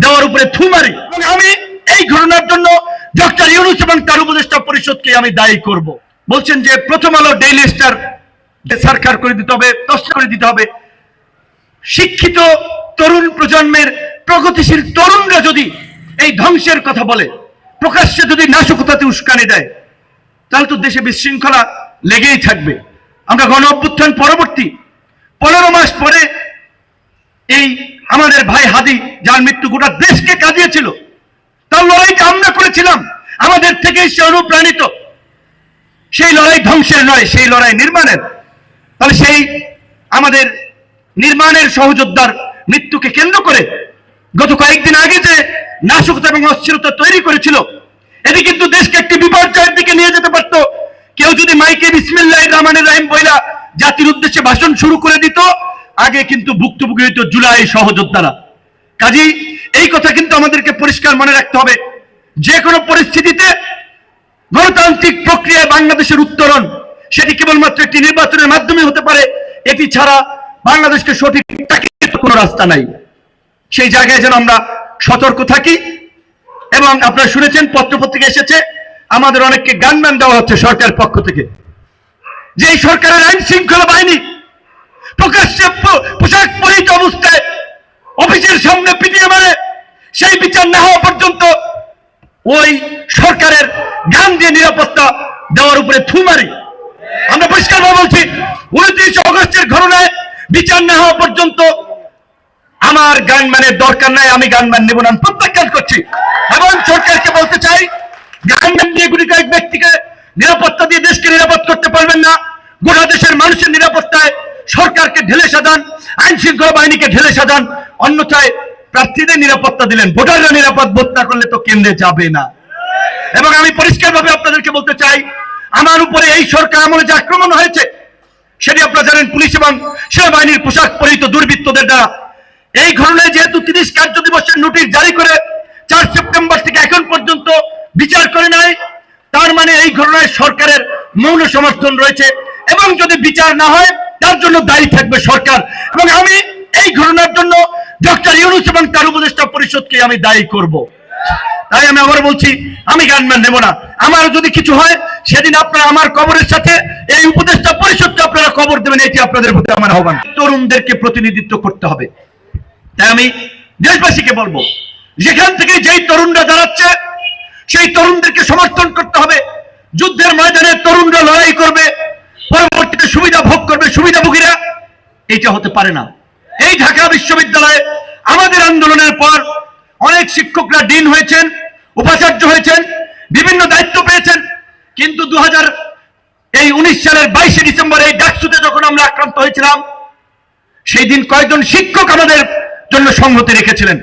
দেওয়ার উপরে থু মারি। এবং আমি এই ঘটনার জন্য ডক্টর ইউনূস এবং তার উপদেষ্টা পরিষদকে আমি দায়ী করব। বলছেন যে প্রথম আলো ডেইলি স্টার সরকার করে দিতে হবে, তসলা করে দিতে হবে। শিক্ষিত তরুণ প্রজন্মের প্রগতিশীল তরুণরা যদি এই ধ্বংসের কথা বলে, প্রকাশ্যে যদি নাশকতাতে উস্কানি দেয়, তাহলে তো দেশে বিশৃঙ্খলা লেগেই থাকবে। আমরা গণ অভ্যুত্থান পরবর্তী 15 মাস পরে এই আমাদের ভাই হাদি, যার মৃত্যু গোটা দেশকে কাঁদিয়েছিল, তার লড়াইটা আমরা করেছিলাম, আমাদের থেকেই সে অনুপ্রাণিত। সেই লড়াই ধ্বংসের নয়, সেই লড়াই নির্মাণের। তাহলে সেই আমাদের নির্মাণের সহযোদ্ধার মৃত্যুকে কেন্দ্র করে গত কয়েকদিন আগে যে নাশকতা এবং অস্থিরতা তৈরি করেছিল, এটি কিন্তু দেশকে একটি বিপর্যয়ের দিকে নিয়ে যেতে পারত। কেউ যদি মাইকে বিসমিল্লাহির রহমানির রহিম বইলা জাতির উদ্দেশ্যে ভাষণ শুরু করে দিত, আগে কিন্তু ভুক্তভোগী হইত জুলাই সহযোদ্ধারা। কাজেই এই কথা কিন্তু আমাদেরকে পরিষ্কার মনে রাখতে হবে, যে কোনো পরিস্থিতিতে গণতান্ত্রিক প্রক্রিয়ায় বাংলাদেশের উত্তরণ সেটি কেবলমাত্র একটি নির্বাচনের মাধ্যমে হতে পারে। এটি ছাড়া বাংলাদেশকে সঠিক কোনো রাস্তা নাই। সেই জায়গায় যেন আমরা সতর্ক থাকি। এবং আপনারা শুনেছেন, পত্রপত্রিকা এসেছে, আমাদের অনেককে গানম্যান দেওয়া হচ্ছে সরকারের পক্ষ থেকে। যে সরকারের আইন শৃঙ্খলা বাহিনী প্রকাশ্যে পোশাক পরিহিত অবস্থায় অফিসের সামনে পিটিয়ে মারে, সেই বিচার না হওয়া পর্যন্ত ওই সরকারের গান দিয়ে নিরাপত্তা দেওয়ার উপরে থু মারি। আমরা পরিষ্কারভাবে বলছি, 29 অগস্টের ঘটনায় বিচার না হওয়া পর্যন্ত আমার গানম্যানের দরকার নাই, আমি গানম্যান নেব না, প্রত্যাখ্যান করছি। এবং সরকারকে বলতে চাই, গানম্যান দিয়ে গুলি কয়েক ব্যক্তিকে নিরাপত্তা দিয়ে দেশকে নিরাপদ করতে পারবেন না। গোটা দেশের মানুষের নিরাপত্তায় সরকারকে ঢেলে সাজান, আইন শৃঙ্খলা বাহিনীকে ঢেলে সাজান। অন্যথায় প্রার্থীদের নিরাপত্তা দিলেন, ভোটাররা নিরাপদ বোধ না করলে তো কেন্দ্রে যাবে না। এবং আমি পরিষ্কারভাবে আপনাদেরকে বলতে চাই, আমার উপরে এই সরকার আমলে যে আক্রমণ হয়েছে, সেটি আপনারা জানেন পুলিশ এবং সেনাবাহিনীর পোশাক পরিহিত দুর্বৃত্তদের দ্বারা। এই ঘটনায় যেহেতু 30 কার্য দিবসের নোটিশ জারি করে 4 সেপ্টেম্বর থেকে এখন পর্যন্ত বিচার করে নাই, তার মানে এই ঘটনায় সরকারের মৌন সমর্থন রয়েছে। এবং যদি বিচার না হয়, তার জন্য দায়ী থাকবে সরকার। এবং আমি এই ঘটনার জন্য ডক্টর ইউনূস এবং তার উপদেষ্টা পরিষদকে আমি দায়ী করব। তাই আমি আবার বলছি, আমি গানম্যান নেব না। আমার যদি কিছু হয়, সেদিন আপনারা আমার কবরের সাথে এই উপদেষ্টা পরিষদকে আপনারা কবর দেবেন, এটি আপনাদের প্রতি আমার আহ্বান। তরুণদেরকে প্রতিনিধিত্ব করতে হবে। তাই আমি দেশবাসীকে বলবো, যেখান থেকে যেই তরুণরা দাঁড়াচ্ছে, সেই তরুণদেরকে সমর্থন করতে হবে। যুদ্ধের ময়দানে তরুণরা লড়াই করবে, পরবর্তীতে সুবিধা ভোগ করবে সুবিধাভোগীরা, এটা হতে পারে না। এই ঢাকা বিশ্ববিদ্যালয়ে আমাদের আন্দোলনের পর অনেক শিক্ষকরা ডিন হয়েছেন, উপাচার্য হয়েছেন, বিভিন্ন দায়িত্ব পেয়েছেন। কিন্তু 2019 সালের 22শে ডিসেম্বর এই ডাকসুতে যখন আমরা আক্রান্ত হয়েছিলাম, সেই দিন কয়েকজন শিক্ষক আমাদের জন্য সংহতি রেখেছিলেন।